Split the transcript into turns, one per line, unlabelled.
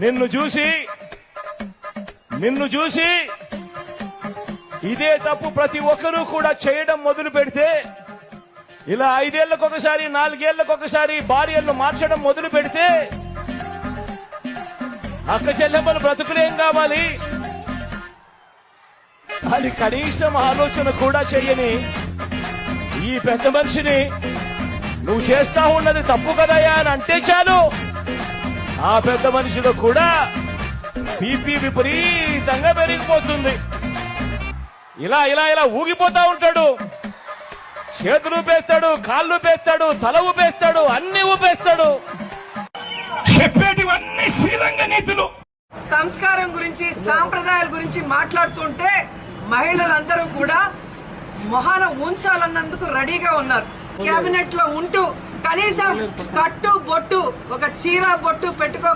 నిన్ను చూసి ఇదే తప్పు ప్రతి ఒక్కరూ కూడా చేయడం మొదలు పెడితే, ఇలా 5 ఏళ్లకొకసారి 4 ఏళ్లకొకసారి భార్యలను మార్చడం మొదలు పెడితే అక్క చెల్లెమ్మలు బ్రతుకులేం కావాలి అని కనీసం ఆలోచన కూడా చెయ్యని ఈ పెద్ద మనిషిని నువ్వు చేస్తా ఉన్నది తప్పు కదయ్యా అని అంటే చాలు, ఆ పెద్ద మనిషిలో కూడా బీపీ విపరీతంగా పెరిగిపోతుంది. ఇలా ఇలా ఇలా ఊగిపోతా ఉంటాడు. చేతులు ఊపేస్తాడు, కాళ్ళు ఊపేస్తాడు, తల ఊపేస్తాడు, అన్ని ఊపేస్తాడు. చెప్పేటివన్నీ శ్రీరంగ నీతులు.
సంస్కారం గురించి, సాంప్రదాయాల గురించి మాట్లాడుతుంటే మహిళలందరూ కూడా మొహాన ఉంచాలన్నందుకు రెడీగా ఉన్నారు. కేబినెట్ లో ఉంటూ కనీసం కట్టు బొట్టు, ఒక చీర బొట్టు పెట్టుకోకుండా